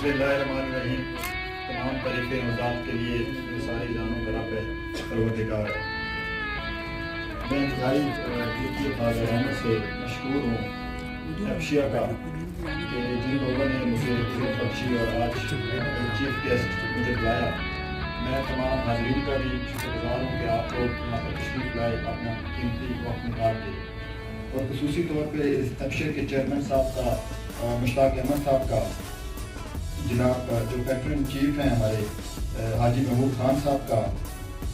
بسم اللہ الرحمن الرحیم. تمام تعریفیں ذات کے لیے جو ساری جانوں کا رب ہے، پروردگار ہے. میں انتہائی جوتی خاص رحمت سے مشکور ہوں افشیا کا کہ جن لوگوں نے مجھے عزت بخشی اور آج چیف گیسٹ مجھے بلایا. میں تمام حاضرین کا بھی شکر گزار ہوں کہ آپ لوگ یہاں پر تشریف لائے، اپنا قیمتی وقت نکال کے، اور خصوصی طور پہ اس افشر کے چیئرمین صاحب کا، مشتاق احمد صاحب کا، جناب جو پیٹرن چیف ہیں ہمارے حاجی محمود خان صاحب کا،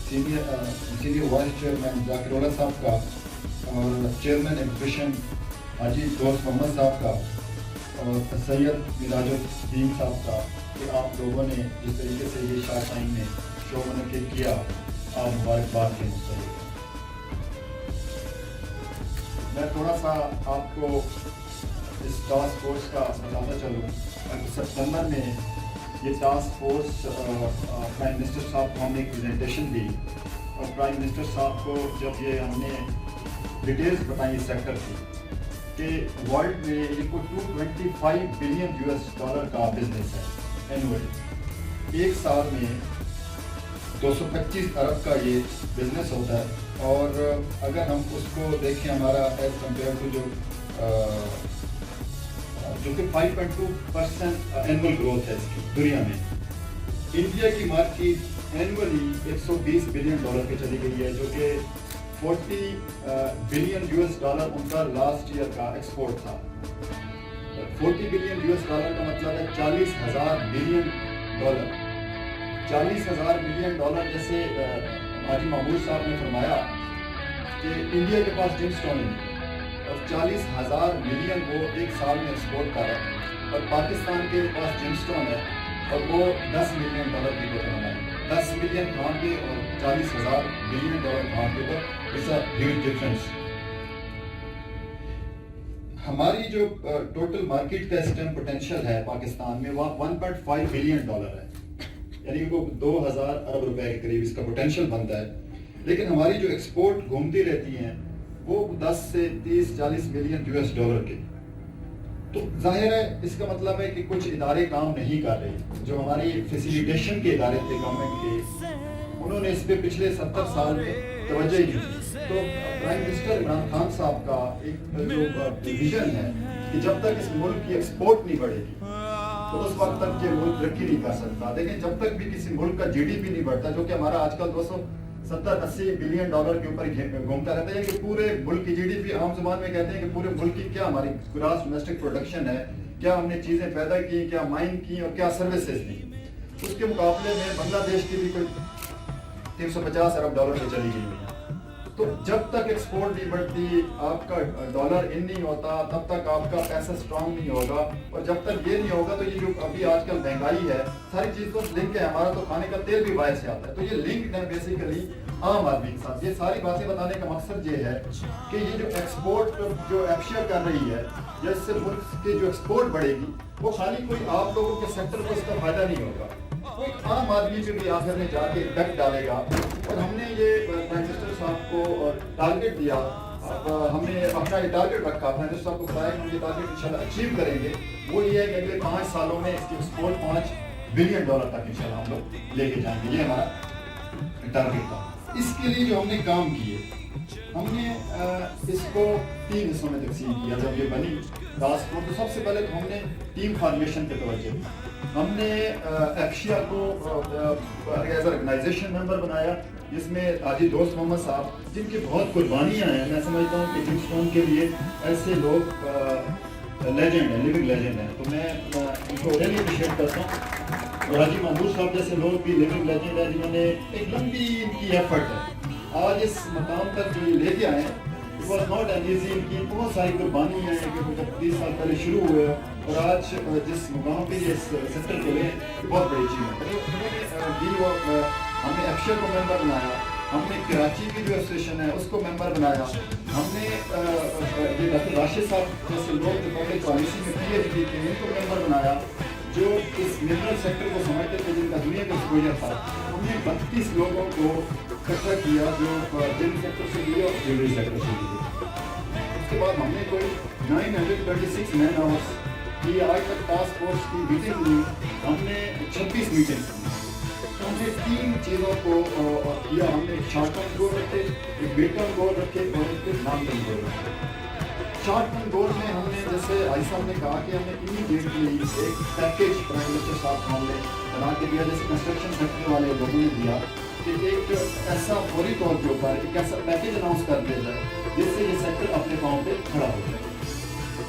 سینئر وائس چیئرمین ذاکر اللہ صاحب کا، اور چیئرمین ایگزیبیشن حاجی دوست محمد صاحب کا، اور سید میراج الدین صاحب کا، کہ آپ لوگوں نے جس طریقے سے یہ شاہ ٹائم میں شو منعقد کیا، آپ مبارکباد کے مستحق. میں تھوڑا سا آپ کو اس ٹاسک فورس کا بتاتا چلوں. سپتمبر میں یہ ٹاسک فورس پرائم منسٹر صاحب کو ہم نے ایک پریزنٹیشن دی، اور پرائم منسٹر صاحب کو جب یہ ہم نے ڈیٹیلز بتائی اس سیکٹر کی کہ ورلڈ میں یہ کوئی $225 بلین کا بزنس ہے اینولی. ایک سال میں 225 ارب کا یہ بزنس ہوتا ہے. اور اگر ہم اس کو دیکھیں ہمارا ایز کمپیئر ٹو جو کہ 5.2% اینول گروتھ ہے اس کی دنیا میں، انڈیا کی مارکیٹ اینولی $120 بلین پہ چلی گئی ہے، جو کہ $40 بلین ان کا لاسٹ ایئر کا ایکسپورٹ تھا. $40 بلین کا مطلب ہے 40,000 بلین ڈالر. 40,000 بلین ڈالر جیسے حاجی محمود صاحب نے فرمایا کہ انڈیا کے پاس جیم سٹون ہے اور 40,000 ملین وہ ایک سال میں ایکسپورٹ کر رہا ہے، اور پاکستان کے پاس جیم سٹون ہے اور وہ $10 ملین کی بنا ہے. 10 ملین کہاں پہ اور 40,000 ملین کہاں پہ، اٹس اے ہیوج ڈفرینس. ہماری جو ٹوٹل مارکیٹ کا اس ٹائم پوٹینشیل ہے پاکستان میں، وہ $1.5 بلین ہے، یعنی وہ 2,000 ارب روپے کے قریب اس کا پوٹینشیل بنتا ہے. لیکن ہماری جو ایکسپورٹ گھومتی رہتی ہیں وہ 10 سے 30-40 ملین کے. تو ظاہر ہے اس کا مطلب ہے کہ کچھ ادارے کام نہیں کر رہے. جو ہماری فیسیلیٹیشن کے ادارے تھے گورنمنٹ کے، انہوں نے اس پہ پچھلے 70 سال میں توجہ ہی نہیں دی. تو پرائم منسٹر عمران خان صاحب کا ایک جو ویژن ہے کہ جب تک اس ملک کی ایکسپورٹ نہیں بڑھے گی تو اس وقت تک یہ ملک ترقی نہیں کر سکتا. لیکن جب تک بھی کسی ملک کا GDP نہیں بڑھتا، جو کہ ہمارا آج کل 270-80 بلین ڈالر کے اوپر گھومتا رہتا ہے، کہ پورے ملک کی GDP عام زبان میں کہتے ہیں کہ پورے ملک کی کیا ہماری گراس ڈومیسٹک پروڈکشن ہے، کیا ہم نے چیزیں پیدا کی، کیا مائن کی اور کیا سروسز دی. اس کے مقابلے میں بنگلہ دیش کی بھی کوئی $350 ارب پہ چلی گئی ہے. تو جب تک ایکسپورٹ نہیں بڑھتی، آپ کا ڈالر ان نہیں ہوتا، تب تک آپ کا پیسہ اسٹرانگ نہیں ہوگا. اور جب تک یہ نہیں ہوگا تو یہ جو ابھی آج کل مہنگائی ہے، ساری چیز تو لنک ہے. ہمارا تو کھانے کا تیل بھی باہر سے آتا ہے، تو یہ لنک ہے بیسیکلی عام آدمی کے ساتھ. یہ ساری باتیں بتانے کا مقصد یہ ہے کہ یہ جو ایکسپورٹ جو افشیا کر رہی ہے، جس سے ملک کی جو ایکسپورٹ بڑھے گی، وہ خالی کوئی آپ لوگوں کے سیکٹر کو اس کا فائدہ نہیں ہوگا، کوئی عام آدمی پہ بھی آخر میں جا کے افیکٹ ڈالے گا. اور ہم نے یہ پرائم منسٹر صاحب کو ٹارگیٹ دیا، ہم نے اپنا یہ ٹارگیٹ رکھا، پرائم منسٹر صاحب کو بتایا کہ ہم یہ ٹارگیٹ انشاءاللہ اچیو کریں گے. وہ یہ ہے کہ اگلے 5 سالوں میں اس کی ایکسپورٹ $5 بلین تک انشاءاللہ ہم لوگ لے کے جائیں گے. یہ ہمارا ٹارگیٹ تھا. اس کے لیے جو ہم نے کام کیے، ہم نے اس کو 3 حصوں میں تقسیم کیا. جب یہ بنی ٹاسک فورس، تو سب سے پہلے تو ہم نے ٹیم فارمیشن پہ توجہ دی. ہم نے افشیا کو ایز آرگنائزیشن ممبر بنایا، جس میں حاجی دوست محمد صاحب، جن کی بہت قربانیاں ہیں. میں سمجھتا ہوں کہ جیم سٹون کے لیے ایسے لوگ لیجنڈ ہیں، لیونگ لیجنڈ ہیں، تو میں ان کو ریلی اپریشیٹ کرتا ہوں. اور حاجی محمود صاحب جیسے لوگ بھی لیونگ لیجنڈ ہیں، جنہوں نے ایک لمبی ان کی ایفرٹ ہے آج اس مقام تک جو لے کے آئے ہیں. It was not an easy. ان کی بہت ساری قربانی ہے کہ 30 سال پہلے شروع ہوئے اور آج جس مقام پہ یہ سیکٹر کو لے، یہ بہت بڑی چیز ہے. ہم نے افشیا کو ممبر بنایا، ہم نے کراچی کی جو ایسوسیشن ہے اس کو ممبر بنایا، ہم نے یہ ڈاکٹر راشد صاحب جیسے لوگ جو پبلک پالیسی میں PhD کے ان کو ممبر بنایا، جو اس منرل سیکٹر کو سمجھتے تھے، جن کا دنیا کا ایکسپوجر تھا. ہم نے 32 لوگوں کو اکٹھا کیا جو جن سیکٹر سے لیے اور جیولری سیکٹر سے لیے. اس کے بعد ہم نے کوئی 936 مین آورس کہ آج تک ٹاسک فورس کی میٹنگ ہوئی، ہم نے 26 میٹنگ کی، ہم نے 3 چیزوں کو کیا، ہم نے ایک شارٹ ٹرم گول رکھے، ایک میڈ ٹرم گول رکھے اور ایک لانگ ٹرم گول رکھے۔ شارٹ ٹرم گول میں ہم نے جیسے آئی صاحب نے کہا کہ ہم نے امیڈیٹلی ایک پیکیج پرائم منسٹر صاحب ہم نے بنا کے دیا، جیسے کنسٹرکشن سیکٹر والے لوگوں نے دیا کہ ایک ایسا فوری طور کے اوپر ایک ایسا پیکیج اناؤنس کر دیا جائے جس سے یہ سیکٹر اپنے پاؤں پہ کھڑا ہو جائے۔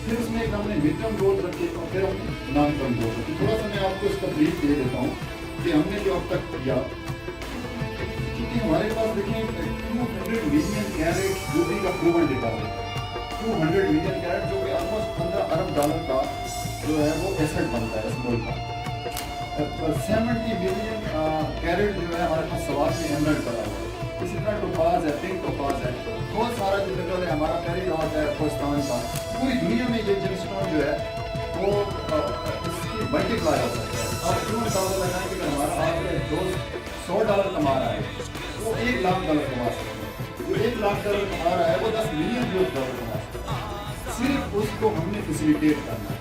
پھر اس میں ایک ہم نے مڈ ٹرم گول رکھے اور پھر ہم نے لانگ ٹرم گول رکھے۔ تھوڑا سا میں آپ کو اس کا بریف دے دیتا ہوں کہ ہم نے جو اب تک کیا، کیونکہ ہمارے پاس دیکھیں 200 ملین کیرٹ روبی کا پروون ڈپازٹ ہے، 200 ملین کیرٹ جو کہ آلموسٹ 15 ارب ڈالر کا جو ہے وہ ایسٹ بنتا ہے اس ملک کا۔ 70 ملین کیرٹ جو ہے ہمارے پاس سوات میں ایمرلڈ پڑا ہوا ہے، اسی طرح ٹوپاز ہے، پنک ٹوپاز ہے، بہت سارا جو مینرل ہے ہمارا پیری لاٹ ہے پاکستان کا۔ پوری دنیا میں یہ جیم اسٹون جو ہے وہ اس کی ملٹی پلائی ہو سکتا ہے۔ آپ کیوں اندازہ لگائیں کہ اگر ہمارا آپ کے دوست $100 کما رہا ہے وہ $1 لاکھ کما سکتا ہے، جو $1 لاکھ کما رہا ہے وہ $10 ملین ڈالر کما سکتا ہے، صرف اس کو ہم نے فیسیلیٹیٹ کرنا ہے۔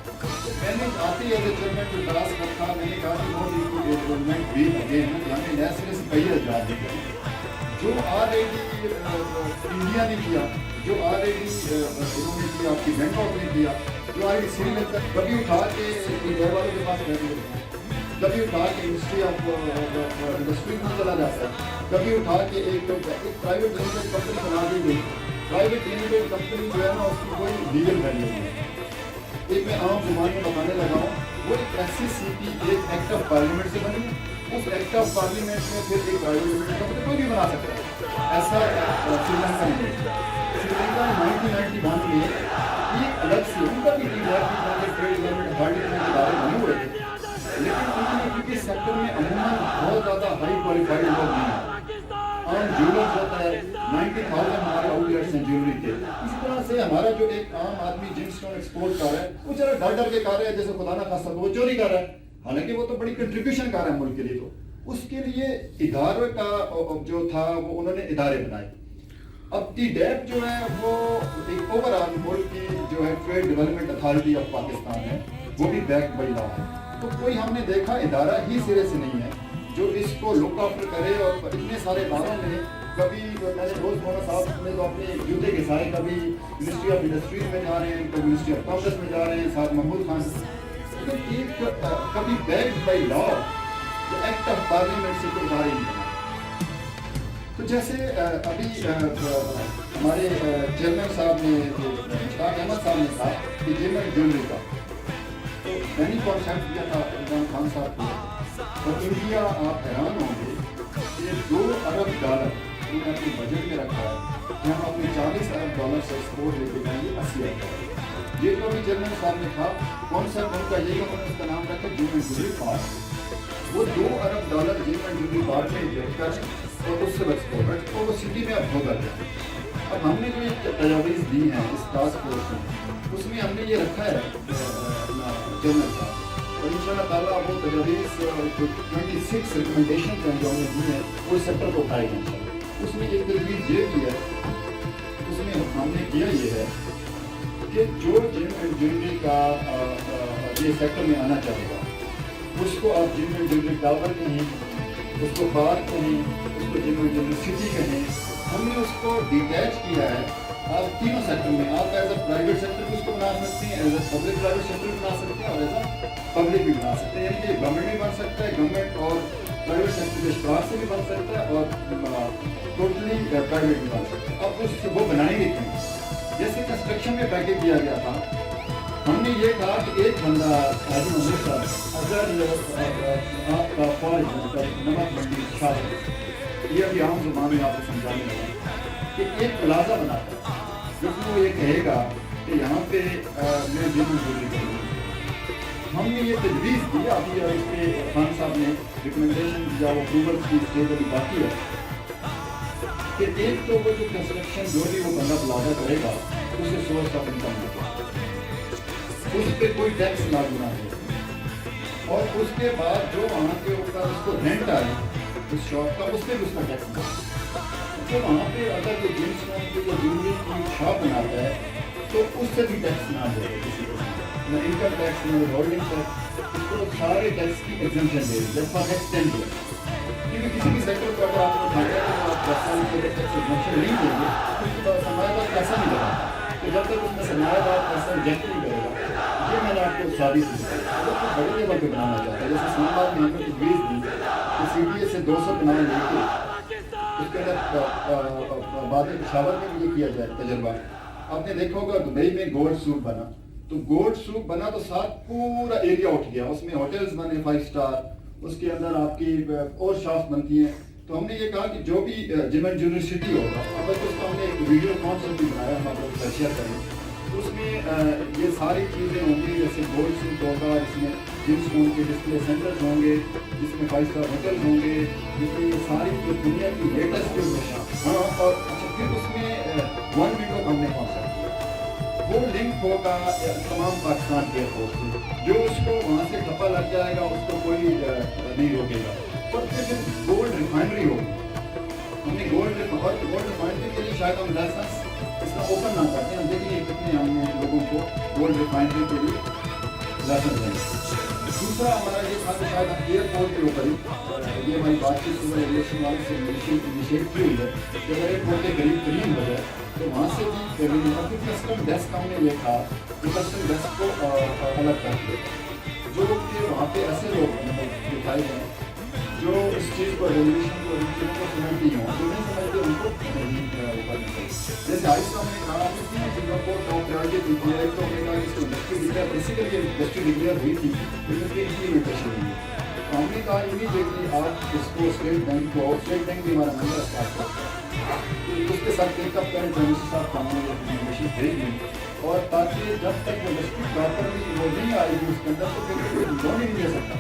میں نے آتے ایز اے چیئرمین جو ٹاسک رکھا، میں نے کہا کہ not equal development we again ہمیں نئے سرے سے کئی اجزاء دیں گے جو آلریڈی انڈیا نے کیا، جو آلریڈی انہوں نے کیا، آپ کی بینکاک نے کیا، جو آلریڈی سری لنکا کبھی اٹھا کے گھر والوں کے پاس رہ گئے، کبھی اٹھا کے منسٹری آف انڈسٹری میں چلا جاتا ہے، کبھی اٹھا کے ایک پرائیویٹ لمیٹڈ کمپنی بنا دی گئی۔ پرائیویٹ لمیٹڈ کمپنی جو ہے نا اس کی کوئی لیگل ویلیو نہیں ہے۔ ایک میں عام زبان میں بتانے لگا ہوں، وہ ایک ایسی سی پی ایک ایکٹ آف پارلیمنٹ سے بنی، اس ایکٹ آف پارلیمنٹ میں پھر ایک پرائیویٹ لمیٹڈ کمپنی کوئی بھی بنا سکتا ہے، ایسا سری لنکا نہیں ہے۔ سری لنکا 1991 میں ایک الگ سے ان کا بھی ٹریڈ ڈیولپمنٹ ڈپارٹمنٹ ادارے بنے ہوئے تھے، لیکن ان کے سیکٹر میں عموماً بہت زیادہ ہائی کوالیفائڈ لوگ نہیں ہیں۔ عام جیولرز ہوتا ہے، 90,000 ہمارے آؤٹ لیٹس ہیں جیولری کے۔ اسی طرح سے ہمارا جو ایک عام آدمی جیم اسٹون ایکسپورٹ کر رہا ہے وہ چلو ڈر ڈر کے کر رہا ہے، جیسے خدا نہ خاصہ وہ چوری کر رہا ہے، حالانکہ وہ تو بڑی کنٹریبیوشن کر رہا ہے ملک کے لیے۔ تو اس کے لیے ادارے کا جو تھا وہ انہوں نے ادارے بنائے۔ اب ٹی ڈیپ جو ہے وہ ایک اوور آل ملک کی جو ہے trade development authority of Pakistan ہے، وہ بھی بیک بائی لا ہے۔ تو کوئی ہم نے دیکھا ادارہ ہی سرے سے نہیں ہے جو اس کو لک آفٹر کرے، اور اتنے سارے اداروں میں کبھی میں نے روز مولانا صاحب نے تو اپنے جوتے کے سائے کبھی منسٹری آف انڈسٹریز میں جا رہے ہیں، کبھی منسٹری آف کامرس میں جا رہے ہیں، ساتھ محمود خان لیکن ایک کبھی back by law act of parliament سے کوئی ادارے نہیں بنا۔ تو جیسے ابھی ہمارے چیئرمین صاحب نے مشتاق احمد صاحب نے کہا کہ جیمن جیولری کا تو میں نے کانسیپٹ دیا تھا عمران خان صاحب کو، اور انڈیا آپ حیران ہوں گے کہ $2 ارب انہوں نے اپنے بجٹ میں رکھا ہے کہ ہم اپنے $40 ارب سے ایکسپورٹ لے کے جائیں گے 80 ارب۔ یہ تو ابھی چیئرمین صاحب نے کہا کانسیپٹ ان کا یہی انہوں نے اس کا نام رکھا جیمن جیولری پارک، وہ $2 ارب جیمن جیولری پارک میں انجیکٹ کریں اور اس سے ایکسپورٹ تو وہ سٹی میں اب ہوگا کیا۔ اب ہم نے جو یہ تجاویز دی ہیں اس ٹاسک فورس میں، اس میں ہم نے یہ رکھا ہے چیئرمین صاحب، اور ان شاء اللہ تعالیٰ وہ تجاویز 26 ریکمنڈیشنز ہیں جو ہم نے دی ہیں وہ اس سیکٹر کو اٹھائے گئے ہیں۔ اس میں ایک تجویز یہ بھی ہے، اس میں ہم نے کیا یہ ہے کہ جو جیم اینڈ جیولری کا یہ سیکٹر میں آنا چاہے گا اس کو آپ جیم اینڈ جیولری ٹاور کہیں، اس کو بار کہیں، اس کو جیم اینڈ جیولری سٹی کہیں، ہم نے اس کو ڈیٹیچ کیا ہے۔ آپ تینوں سیکٹر میں آپ ایز اے پرائیویٹ سیکٹر بھی اس کو بنا سکتے ہیں، as a public private sector بھی بنا سکتے ہیں، اور ایز اے پبلک بھی بنا سکتے ہیں، یعنی کہ گورنمنٹ بھی بن سکتا ہے، گورنمنٹ اور پرائیویٹ سیکٹر کے اشتراک سے بھی بن سکتا ہے، اور ٹوٹلی پرائیویٹ بھی بن سکتا ہے۔ اب اس وہ بنائیں گے کہیں، جیسے کنسٹرکشن میں پیکیج دیا گیا تھا، ہم نے یہ کہا کہ ایک بندہ حاجی محمد صاحب اگر آپ کا فوج نمک منڈی شاہ، یہ ابھی عام زبان میں آپ کو سمجھانے لگا کہ ایک پلازا بناتا ہے جس میں وہ یہ کہے گا کہ یہاں پہ میں جیم اینڈ جیولری کروں گا۔ ہم نے یہ تجویز دی، ابھی اس کے خان صاحب نے ریکمنڈیشن یا وہ اپروول کی اسٹیج ابھی باقی ہے کہ ایک تو وہ جو کنسٹرکشن جو بھی وہ بندہ پلازا کرے گا اسے سورس آف انکم ہوگا، اس پہ کوئی ٹیکس لاگو نہ ہو، اور اس کے بعد جو وہاں کے اوپر اس کو رینٹ آئے اس شاپ کا اس پہ بھی اس کا ٹیکس لگے۔ تو وہاں پہ اگر کوئی جیم اسٹون کی یا جیولری کی شاپ بناتا ہے تو اس سے بھی ٹیکس نہ دے کسی کو، نہ انکم ٹیکس نہ ہولڈنگ ٹیکس, اس کو سارے ٹیکس کی ایگزمپشن دے دی فار نیکسٹ 10 ایئر. کیونکہ کسی بھی سیکٹر کو اگر آپ کو اٹھانا ہے تو آپ 10 سال کے لیے ٹیکس ایگزمپشن نہیں دیں گے, کیونکہ سرمایہ دار پیسہ نہیں لگا, تو جب تک اس میں سرمایہ دار پیسہ انجیکٹ نہیں کرے گا. یہ میں نے آپ کو ساری چیزیں اگر کوئی بڑے لیول پہ بنانا چاہتا ہے, جیسے اسلام آباد میں ہم نے تجویز دی کہ سی ڈی اے سے 200 کنال لے کے اس کے اندر بعد پشاور میں بھی یہ کیا جائے تجربہ. آپ نے دیکھا ہوگا دبئی میں گولڈ سوق بنا, تو گولڈ سوق بنا تو ساتھ پورا ایریا اٹھ گیا, اس میں ہوٹلز بنے 5 اسٹار, اس کے اندر آپ کی اور شاپس بنتی ہیں. تو ہم نے یہ کہا کہ جو بھی جیمنٹ یونیورسٹی ہوگا, اب اس کا ہم نے ایک ویڈیو کانسیپٹ بھی بنایا, ہم آپ لوگ شیئر کریں. اس میں یہ ساری چیزیں ہوں گی, جیسے گولڈ سوق ہوگا, اس میں جمس ہوں گے, ڈسپلے سینٹرز ہوں گے, جس میں 5 اسٹار ہوٹل ہوں گے, جس میں یہ ساری جو دنیا کی لیٹسٹ جو ہاں. اور اچھا پھر اس میں 1 ونڈو ہم نے کانسیپٹ, وہ لنک ہوگا تمام پاکستان کے ایئرپورٹ سے, جو اس کو وہاں سے ٹھپا لگ جائے گا اس کو کوئی نہیں روکے گا. اور پھر گولڈ ریفائنری ہوگی. ہم نے گولڈ ریفائنری کے لیے شاید ہم لائسنس اس کا اوپن نہ کرتے ہیں, ہم دیکھیں گے کتنے ہم نے لوگوں کو گولڈ ریفائنری کے لیے لائسنس دیں گے. دوسرا ہمارا یہ تھا کہ شاید ہم ایئرپورٹ کے اوپر ہی, یہ ہماری بات چیت صبح ایویشن والوں سے انیشیٹ کی ہوئی ہے کہ اگر ایئرپورٹ کے قریب ترین ہو جائے تو وہاں سے بھی کریں. اور پھر کسٹم ڈیسک ہم نے یہ تھا کہ کسٹم ڈیسک کو الگ کر کے جو کہ وہاں پہ ایسے لوگ دکھائے گئے جو اس چیز کو ریگولیشن کو ان چیزوں کو سمجھتی ہوں, جو نہیں سمجھتے ان کو نہیں. جیسے آئس ہم نے کہا کہ سنگاپور ٹاپ پرائرٹی تھی, ایک تو ہم نے کہا کہ اس کو industry declare basically industry declare ہوئی تھی, لیکن اس کی امپلیمنٹیشن ہوئی ہے. تو ہم نے کہا امیڈیٹلی آپ اس کو اسٹیٹ بینک کو, اسٹیٹ بینک بھی ہمارا ممبر اسٹارٹ کرتا ہے, اس کے ساتھ ٹیک اپ کریں, پرائمسٹر صاحب کو ہم نے امپلیمنٹیشن بھیج دی, اور تاکہ جب تک وہ انڈسٹری پراپرلی وہ نہیں آئے گی اس کے اندر تو پھر کوئی لون ہی نہیں دے سکتا.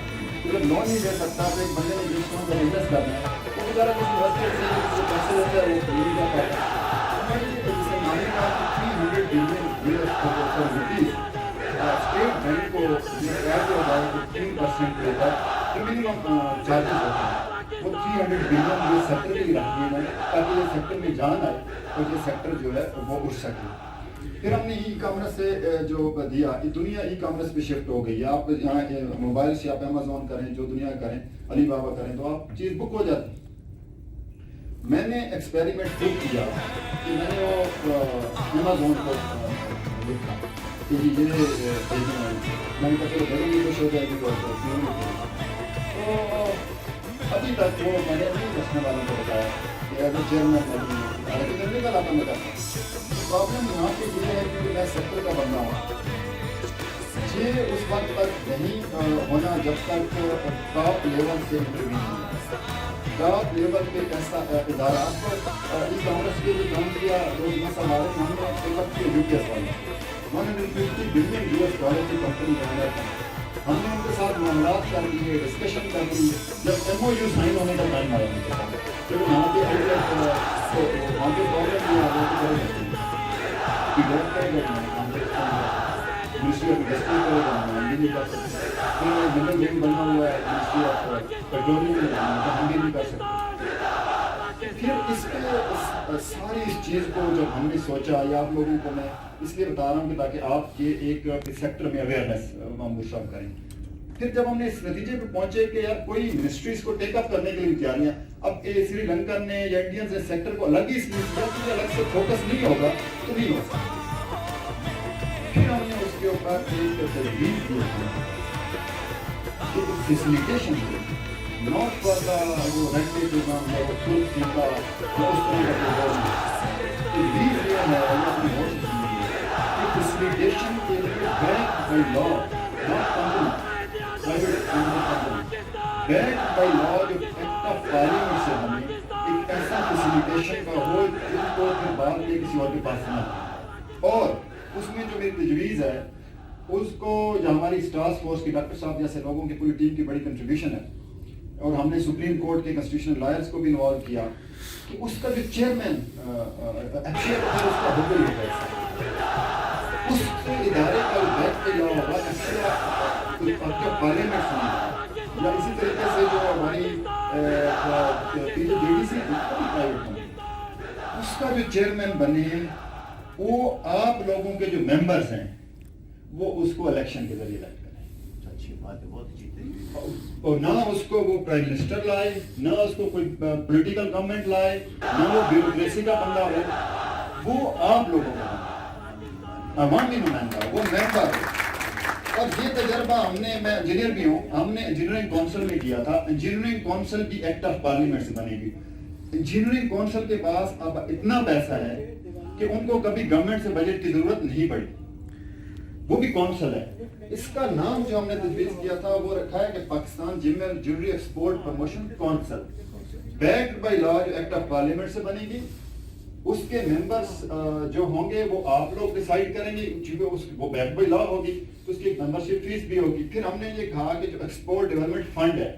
جب لون نہیں دے سکتا تو ایک بندے نے جس کو انویسٹ کرنا ہے تو بیچارہ کچھ انویسٹر سے پیسے دیتا ہے, وہ خرید نہیں پاتا. جیسے میں نے کہا کہ 300 بلین روپیز اسٹیٹ بینک کو یہ ایڈ ہو جائے کہ 3% کے اوپر منیمم چارجز ہوتے ہیں, وہ 300 بلین یہ سیکٹر کے لیے رکھ دیے ہیں تاکہ یہ سیکٹر میں جان آئے اور یہ سیکٹر جو ہے وہ اٹھ سکے. پھر ہم نے ای کامرس سے جو دیا, دنیا ای کامرس پہ شفٹ ہو گئی ہے. آپ یہاں موبائل سے آپ امیزون کریں, جو دنیا کریں, علی بابا کریں, تو آپ چیز بک ہو جاتی. میں نے ایکسپیریمنٹ خود کیا کہ میں نے وہ امیزون کو لکھا کہ یہ بھیجنا ہے, میں نے کہا چلو بھیجیں گے کچھ ہو جائے گی. تو ابھی تک وہ میں نے نہیں رکھنے والوں کو بتایا کہ ایز اے چیئرمین میں کل آتا میں کرتا. پرابلم یہاں پہ یہ ہے کہ میں سیکٹر کا بندہ ہوں, یہ اس وقت تک نہیں ہونا جب تک ٹاپ لیول سے انٹرویو نہیں ہوتا. ٹاپ لیول پہ ایسا ادارہ آپ کو ای کامرس کے لیے کام کیا روز مسئلہ ہمارے ہم نے ایک وقت کی UPS والا 150 بلین US ڈالر کی کمپنی بنایا تھا. ہم نے ان کے ساتھ معاملات کر لیے, ڈسکشن کر لی. جب MOU سائن ہونے کا ٹائم آیا ان کے ساتھ, جب وہاں پہ وہاں پہ پرابلم یہ آ گئی منسٹری آف انڈسٹری کو ہم بھی نہیں کر سکتے, پھر منڈل لنک بنا ہوا ہے منسٹری آف پیٹرولیم میں ہم بھی نہیں کر سکتے. پھر اس پہ ساری اس چیز کو جب ہم نے سوچا, یا آپ لوگوں کو میں اس لیے بتا رہا ہوں کہ تاکہ آپ یہ ایک سیکٹر میں اویئرنیس معمول صاحب کریں. پھر جب ہم نے اس نتیجے پہ پہنچے کہ یار کوئی منسٹریز کو ٹیک اپ کرنے کے لیے تیاریاں, اب سری لنکن نے یا انڈینز نے سیکٹر کو الگ ہی اس لیے کیا کہ الگ سے فوکس نہیں ہوگا تو نہیں ہو سکتا. پھر ہم نے اس کے اوپر ایک تجویز دی کہ فیسیلیٹیشن ناٹ فار دا وہ رینٹیزم یا وہ خود سیکھا یا اس طرح کا پروگرام تجویز یہ ہے اپنی بہت سی کہ فیسیلیٹیشن کے لیے bank by law not company back by law جو ایکٹ آف پارلیمنٹ سے ہمیں ایک ایسا فیسیلیٹیشن کا ہو جن کو پھر بعد میں کسی اور کے پاس نہ ہو. اور اس میں جو میری تجویز ہے اس کو جو ہماری ٹاسک فورس کی ڈاکٹر صاحب جیسے لوگوں کی پوری ٹیم کی بڑی کنٹریبیوشن ہے, اور ہم نے سپریم کورٹ کے کنسٹیٹیوشنل لائرز کو بھی انوالو کیا کہ اس کا جو چیئرمین ایکچوئل اس کا ہو گئی ہے اس ادارے کا بیک پہ لا ہوگا پارلیمنٹ سے, یا اسی طریقے سے جو ہماری JDC اس کا جو چیئرمین بنے وہ آپ لوگوں کے جو ممبرز ہیں وہ اس کو الیکشن کے ذریعے الیکٹ کریں. اچھی بات ہے, بہت اچھی طریقے. اور نہ اس کو وہ پرائم منسٹر لائے, نہ اس کو کوئی پولیٹیکل گورنمنٹ لائے, نہ وہ بیوروکریسی کا بندہ ہو, وہ آپ لوگوں کا عوامی نمائندہ, وہ ممبر. اور یہ تجربہ ہم نے, میں انجینئر بھی ہوں, ہم نے انجینئرنگ کونسل میں کیا تھا. انجینئرنگ کونسل بھی ایکٹ آف پارلیمنٹ سے بنے گی. انجینئرنگ کونسل کے پاس اب اتنا پیسہ ہے کہ ان کو کبھی گورنمنٹ سے بجٹ کی ضرورت نہیں پڑی, وہ بھی کونسل ہے. اس کا نام جو ہم نے تجویز کیا تھا وہ رکھا ہے کہ Pakistan gym and jewellery export promotion council, backed by law, جو ایکٹ آف پارلیمنٹ سے بنے گی. اس کے ممبرز جو ہوں گے وہ آپ لوگ ڈیسائیڈ کریں گے, چونکہ وہ بیکڈ بائی لا ہوگی تو اس کی ایک ممبرشپ فیس بھی ہوگی. پھر ہم نے یہ کہا کہ جو ایکسپورٹ ڈیولپمنٹ فنڈ ہے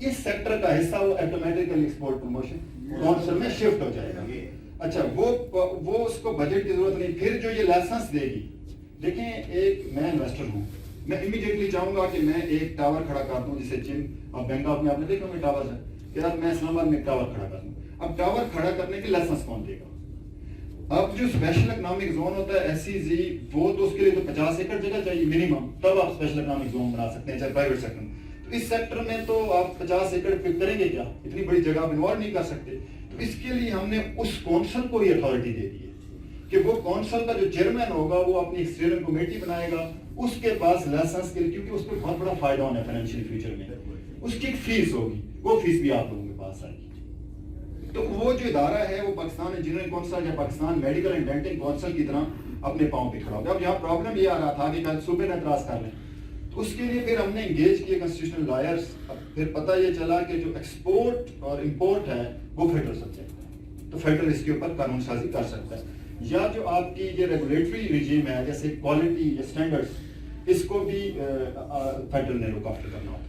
اس سیکٹر کا حصہ وہ آٹومیٹکلی ایکسپورٹ پروموشن کونسل میں شفٹ ہو جائے گا. اچھا, وہ اس کو بجٹ کی ضرورت نہیں. پھر جو یہ لائسنس دے گی, دیکھیں ایک میں انویسٹر ہوں, میں امیڈیٹلی چاہوں گا کہ میں ایک ٹاور کھڑا کر دوں, جسے جم اور بینک آف میں آپ نے دیکھا ٹاور ہے کہ یار میں اسلام آباد میں ایک ٹاور کھڑا کر دوں. اب ٹاور کھڑا کرنے کے لائسنس کون دے گا؟ اب جو اسپیشل اکنامک زون ہوتا ہے SEZ, وہ تو اس کے لیے تو 50 ایکڑ جگہ چاہیے منیمم, تب آپ اسپیشل اکنامک زون بنا سکتے ہیں, چاہے پرائیویٹ سیکٹر میں. تو اس سیکٹر میں تو آپ 50 ایکڑ پہ کریں گے کیا, اتنی بڑی جگہ انوالو نہیں کر سکتے. تو اس کے لیے ہم نے اس کونسل کو یہ اتھارٹی دے دی ہے کہ وہ کونسل کا جو چیئرمین ہوگا وہ اپنی اسٹیئرنگ کمیٹی بنائے گا, اس کے پاس لائسنس کے لیے, کیونکہ اس کو بہت بڑا فائدہ ہونا ہے فائنینشیل فیوچر میں, اس کی ایک فیس ہوگی, وہ فیس بھی آپ لوگوں کے پاس آئے گی. تو وہ جو ادارہ ہے وہ پاکستان انجینئرنگ کونسل یا Pakistan medical and denting council کی طرح اپنے پاؤں پہ کھڑا ہو گیا. اب یہاں پرابلم یہ آ رہا تھا کہ صوبے نے اعتراض کر لیں, تو اس کے لیے پھر ہم نے انگیج کیے کنسٹیٹیوشنل لائرس. پھر پتہ یہ چلا کہ جو ایکسپورٹ اور امپورٹ ہے وہ فیڈرل سبجیکٹ ہے, تو فیڈرل اس کے اوپر قانون سازی کر سکتا ہے. یا جو آپ کی یہ ریگولیٹری رجیم ہے جیسے کوالٹی یا اسٹینڈرڈس, اس کو بھی فیڈرل نے لک آفٹر کرنا ہوتا.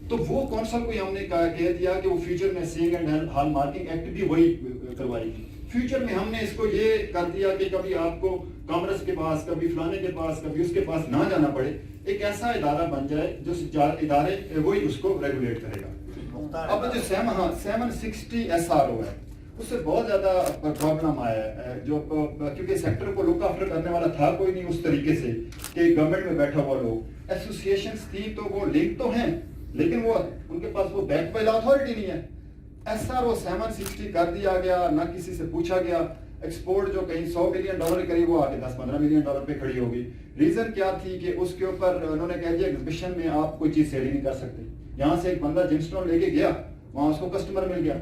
تو وہ کونسل کو ہم نے کہہ دیا کہ وہ فیوچر میں سینگ اینڈ ہال مارکنگ ایکٹ بھی وہی کروائے گی. فیوچر میں ہم نے اس کو یہ کر دیا کہ کبھی آپ کو کامرس کے پاس, کبھی فلانے کے پاس, کبھی اس کے پاس نہ جانا پڑے. ایک ایسا ادارہ بن جائے جو ادارے وہی اس کو ریگولیٹ کرے گا. اب جو 760 SRO ہے اس سے بہت زیادہ پرابلم آیا ہے, جو کیونکہ سیکٹر کو لک آفٹر کرنے والا تھا کوئی نہیں اس طریقے سے کہ گورنمنٹ میں بیٹھا ہوا لوگ. ایسوسیشنز تھی تو وہ لنک تو ہیں, لیکن وہ ان کے پاس وہ بیک بائی لا اتھارٹی نہیں ہے. SRO 760 کر دیا گیا, نہ کسی سے پوچھا گیا. ایکسپورٹ جو کہیں $100 ملین کے قریب وہ آگے $10-15 ملین پہ کھڑی ہوگی. ریزن کیا تھی کہ اس کے اوپر انہوں نے کہہ دیا ایگزیبیشن میں آپ کوئی چیز سیل ہی نہیں کر سکتے. یہاں سے ایک بندہ جیم اسٹون لے کے گیا, وہاں اس کو کسٹمر مل گیا,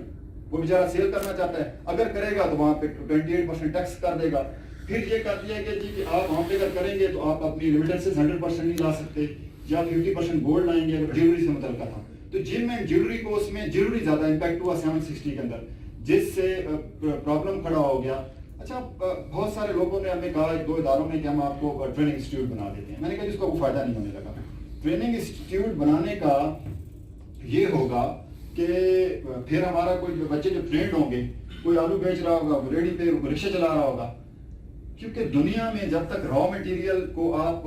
وہ بیچارہ سیل کرنا چاہتا ہے, اگر کرے گا تو وہاں پہ 28% ٹیکس کر دے گا. پھر یہ کر دیا کہ جی کہ آپ وہاں پہ اگر کریں گے تو آپ اپنی ریمیٹنسز 100% نہیں لا سکتے, یا 50% گولڈ لائیں گے اگر جیولری سے متعلقہ تھا. تو جم اینڈ جیولری کو اس میں جیولری زیادہ امپیکٹ ہوا 760 کے اندر, جس سے پرابلم کھڑا ہو گیا. اچھا, بہت سارے لوگوں نے ہمیں کہا 2 اداروں میں کہ ہم آپ کو ٹریننگ انسٹیٹیوٹ بنا دیتے ہیں. میں نے کہا جس کو کوئی فائدہ نہیں ہونے لگا. ٹریننگ انسٹیٹیوٹ بنانے کا یہ ہوگا کہ پھر ہمارا کوئی بچے جو ٹرینڈ ہوں گے, کوئی آلو بیچ رہا ہوگا, ریڈی پہ رکشہ چلا رہا ہوگا, کیونکہ دنیا میں جب تک را مٹیریل کو آپ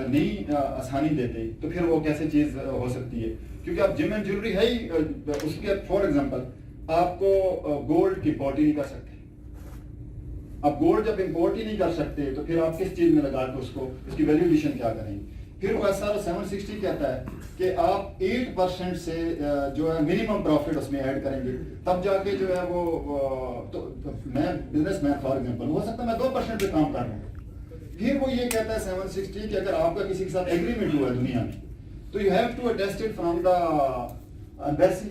نہیں آسانی دیتے تو پھر وہ کیسے چیز ہو سکتی ہے. کیونکہ آپ جم اینڈ جیولری ہے ہی, اس کے فار ایگزامپل آپ کو گولڈ کی امپورٹ ہی نہیں کر سکتے. اب گولڈ جب امپورٹ ہی نہیں کر سکتے تو پھر آپ کس چیز میں لگا کے اس کو, اس کی ویلیو ایڈیشن کیا کریں گے. پھر وہ SRO 760 کہتا ہے کہ آپ 8% سے جو ہے منیمم پروفٹ اس میں ایڈ کریں گے, تب جا کے جو ہے وہ, تو میں بزنس مین فار ایگزامپل ہو سکتا ہے میں 2% پہ کام کر رہا ہوں. پھر وہ یہ کہتا ہے 760 کہ اگر آپ کا کسی کے ساتھ ایگریمنٹ ہوا ہے دنیا میں تو you have to attest it from the embassy.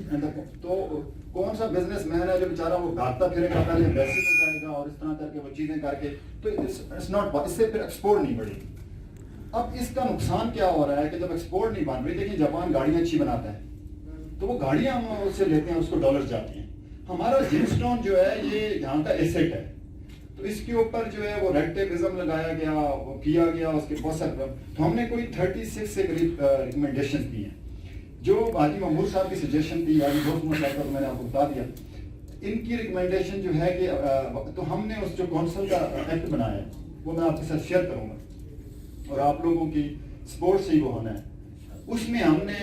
تو کون سا بزنس مین ہے جو بیچارہ وہ بھاگتا پھرے گا, پہلے ایمبیسی میں جائے گا اور اس طرح کر کے وہ چیزیں کر کے, تو اٹس ناٹ, اس سے پھر ایکسپورٹ نہیں بڑھے گی. اب اس کا نقصان کیا ہو رہا ہے کہ جب ایکسپورٹ نہیں بن رہی, دیکھیں جاپان گاڑیاں اچھی بناتا ہے تو وہ گاڑیاں ہم اس سے لیتے ہیں, اس کو ڈالر جاتی ہیں. ہمارا جیم اسٹون جو ہے یہ یہاں کا ایسیٹ ہے, تو اس کے اوپر جو ہے وہ ریڈ ٹیپزم لگایا گیا, وہ کیا گیا, اس کے بہت سارے, تو ہم نے کوئی 36 سے قریب ریکمنڈیشن دی ہیں جو حاجی محمود صاحب کی سجیشن تھی, حاجی محمود صاحب کا, تو میں نے آپ کو بتا دیا. ان کی ریکمنڈیشن جو ہے کہ تو ہم نے اس جو کونسل کا ایکٹ بنایا ہے وہ میں آپ کے ساتھ شیئر کروں گا, اور آپ لوگوں کی سپورٹ سے ہی وہ ہونا ہے. اس میں ہم نے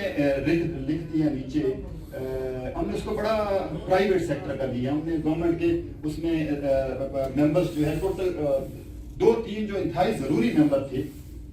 لکھ دیا نیچے, ہم نے اس کو بڑا پرائیویٹ سیکٹر کا دیا. ہم نے گورنمنٹ کے اس میں ممبرس جو ہے ٹوٹل 2-3 جو انتہائی ضروری ممبر تھے